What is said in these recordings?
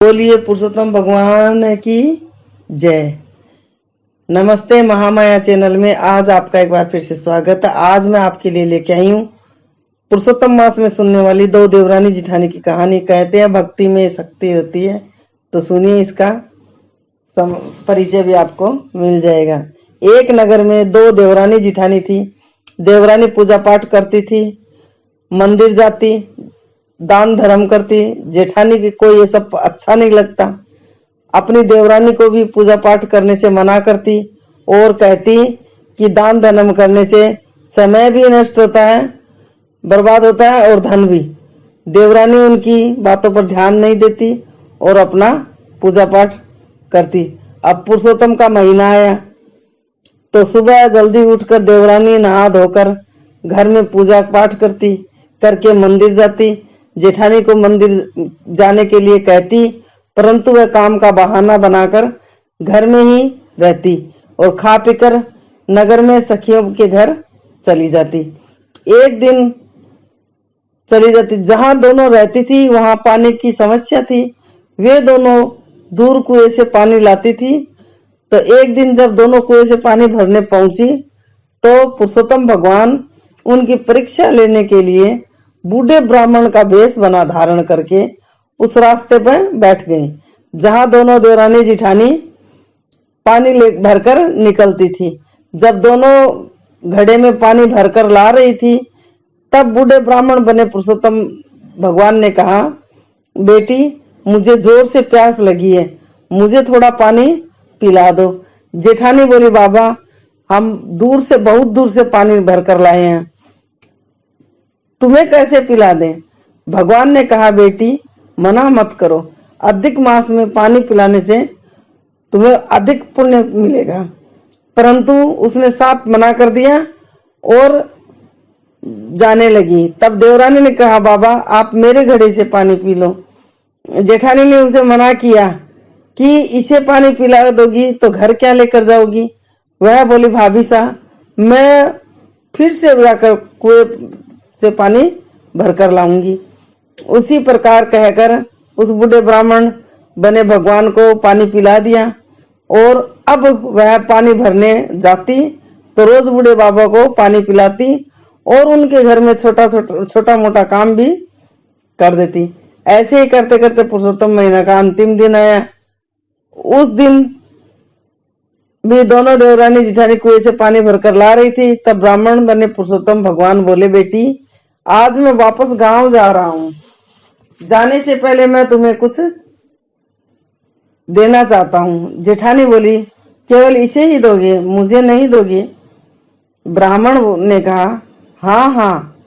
बोलिए पुरुषोत्तम भगवान की जय। नमस्ते महामाया चैनल में आज आपका एक बार फिर से स्वागत है। आज मैं आपके लिए लेके आई हूँ पुरुषोत्तम मास में सुनने वाली दो देवरानी जिठानी की कहानी। कहते हैं भक्ति में शक्ति होती है, तो सुनिए, इसका परिचय भी आपको मिल जाएगा। एक नगर में दो देवरानी जिठानी थी। देवरानी पूजा पाठ करती थी, मंदिर जाती, दान धर्म करती। जेठानी की कोई ये सब अच्छा नहीं लगता। अपनी देवरानी को भी पूजा पाठ करने से मना करती और कहती कि दान धर्म करने से समय भी नष्ट होता है, बर्बाद होता है और धन भी। देवरानी उनकी बातों पर ध्यान नहीं देती और अपना पूजा पाठ करती। अब पुरुषोत्तम का महीना आया तो सुबह जल्दी उठकर देवरानी नहा धोकर घर में पूजा पाठ करके मंदिर जाती। जेठानी को मंदिर जाने के लिए कहती, परंतु वह काम का बहाना बनाकर घर में ही रहती और खा पीकर नगर में सखियों के घर चली जाती। एक दिन चली जाती, जहां दोनों रहती थी वहां पानी की समस्या थी। वे दोनों दूर कुएं से पानी लाती थी। तो एक दिन जब दोनों कुएं से पानी भरने पहुंची तो पुरुषोत्तम भगवान उनकी परीक्षा लेने के लिए बूढ़े ब्राह्मण का वेश बना धारण करके उस रास्ते पर बैठ गए जहां दोनों देवरानी जिठानी पानी भरकर निकलती थी। जब दोनों घड़े में पानी भरकर ला रही थी तब बूढ़े ब्राह्मण बने पुरुषोत्तम भगवान ने कहा, बेटी मुझे जोर से प्यास लगी है, मुझे थोड़ा पानी पिला दो। जेठानी बोली, बाबा हम बहुत दूर से पानी भरकर लाए हैं, तुम्हें कैसे पिला दें। भगवान ने कहा, बेटी मना मत करो, अधिक मास में पानी पिलाने से तुम्हें अधिक पुण्य मिलेगा। परंतु उसने साफ मना कर दिया और जाने लगी। तब देवरानी ने कहा, बाबा आप मेरे घड़े से पानी पी लो। जेठानी ने उसे मना किया कि इसे पानी पिला दोगी तो घर क्या लेकर जाओगी। वह बोली, भाभी साहब मैं फिर से जाकर कुएं से पानी भरकर लाऊंगी। उसी प्रकार कहकर उस बूढ़े ब्राह्मण बने भगवान को पानी पिला दिया और अब वह पानी भरने जाती तो रोज बूढ़े बाबा को पानी पिलाती और उनके घर में छोटा मोटा काम भी कर देती। ऐसे ही करते करते पुरुषोत्तम महीना का अंतिम दिन आया। उस दिन भी दोनों देवरानी जिठानी कुएं से पानी भरकर ला रही थी। तब ब्राह्मण बने पुरुषोत्तम भगवान बोले, बेटी आज मैं वापस गांव जा रहा हूं, जाने से पहले मैं तुम्हें कुछ देना चाहता हूं। जेठानी बोली, केवल इसे ही दोगे, मुझे नहीं दोगे। ब्राह्मण ने कहा, हाँ हाँ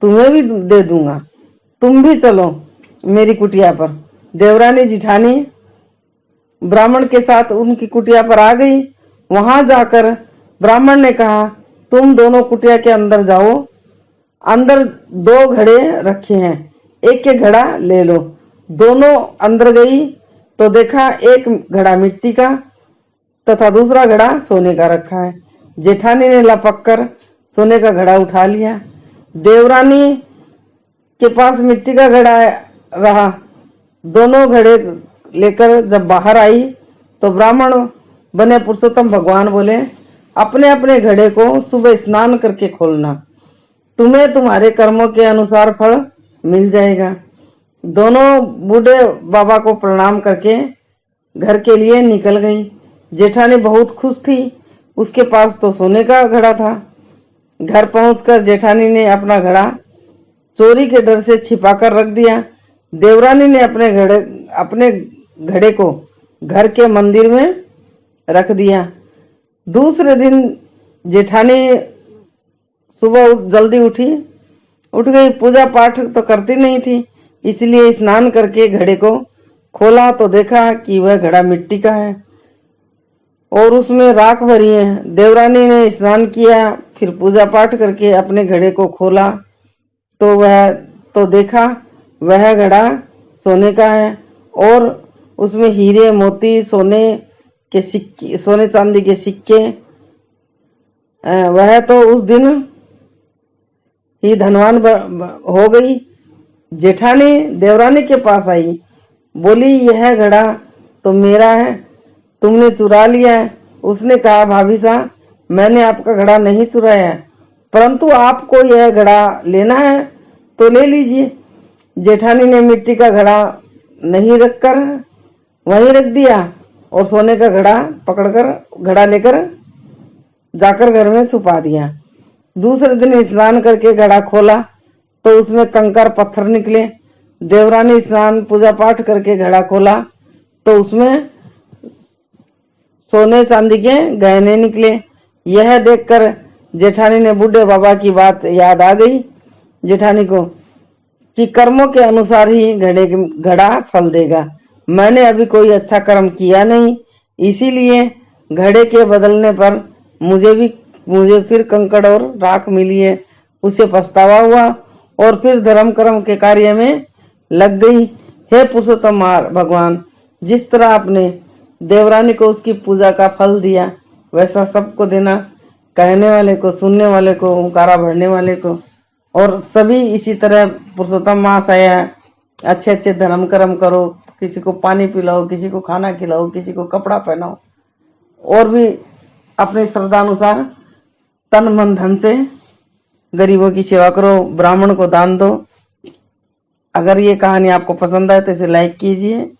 तुम्हें भी दे दूंगा, तुम भी चलो मेरी कुटिया पर। देवरानी जिठानी ब्राह्मण के साथ उनकी कुटिया पर आ गई। वहां जाकर ब्राह्मण ने कहा, तुम दोनों कुटिया के अंदर जाओ, अंदर दो घड़े रखे हैं, एक के घड़ा ले लो। दोनों अंदर गई तो देखा एक घड़ा मिट्टी का तथा दूसरा घड़ा सोने का रखा है। जेठानी ने लपक कर सोने का घड़ा उठा लिया। देवरानी के पास मिट्टी का घड़ा रहा। दोनों घड़े लेकर जब बाहर आई तो ब्राह्मण बने पुरुषोत्तम भगवान बोले, अपने अपने घड़े को सुबह स्नान करके खोलना, तुम्हें तुम्हारे कर्मों के अनुसार फल मिल जाएगा। दोनों बूढ़े बाबा को प्रणाम करके घर के लिए निकल गई। जेठानी बहुत खुश थी, उसके पास तो सोने का घड़ा था। घर पहुंचकर जेठानी ने अपना घड़ा चोरी के डर से छिपाकर रख दिया। देवरानी ने अपने घड़े को घर के मंदिर में रख दिया। दूसरे दिन जेठानी सुबह जल्दी उठ गई। पूजा पाठ तो करती नहीं थी, इसलिए स्नान करके घड़े को खोला तो देखा कि वह घड़ा मिट्टी का है और उसमें राख भरी है। देवरानी ने स्नान किया, फिर पूजा पाठ करके अपने घड़े को खोला तो देखा वह घड़ा सोने का है और उसमें हीरे मोती सोने चांदी के सिक्के। वह तो उस दिन ही धनवान हो गई। जेठानी देवरानी के पास आई बोली यह घड़ा तो मेरा है, तुमने चुरा लिया है। उसने कहा भाभी साहब मैंने आपका घड़ा नहीं चुराया है, परंतु आपको यह घड़ा लेना है तो ले लीजिए। जेठानी ने मिट्टी का घड़ा नहीं रखकर वहीं रख दिया और सोने का घड़ा पकड़कर घड़ा लेकर जाकर घर में छुपा दिया। दूसरे दिन स्नान करके घड़ा खोला तो उसमें कंकर पत्थर निकले। देवरानी स्नान पूजा पाठ करके घड़ा खोला तो उसमें सोने चांदी के गहने निकले। यह देखकर जेठानी ने बूढ़े बाबा की बात याद आ गई जेठानी को कि कर्मों के अनुसार ही घड़ा फल देगा। मैंने अभी कोई अच्छा कर्म किया नहीं, इसीलिए घड़े के बदलने पर मुझे फिर कंकड़ और राख मिली है। उसे पछतावा हुआ और फिर धर्म कर्म के कार्य में लग गई। हे पुरुषोत्तम भगवान, जिस तरह आपने देवरानी को उसकी पूजा का फल दिया वैसा सबको देना, कहने वाले को, सुनने वाले को, ओंकारा भरने वाले को, और सभी इसी तरह पुरुषोत्तम मास आया अच्छे अच्छे धर्म कर्म करो। किसी को पानी पिलाओ, किसी को खाना खिलाओ, किसी को कपड़ा पहनाओ, और भी अपने श्रद्धानुसार तन मन धन से गरीबों की सेवा करो, ब्राह्मण को दान दो। अगर ये कहानी आपको पसंद आए तो इसे लाइक कीजिए।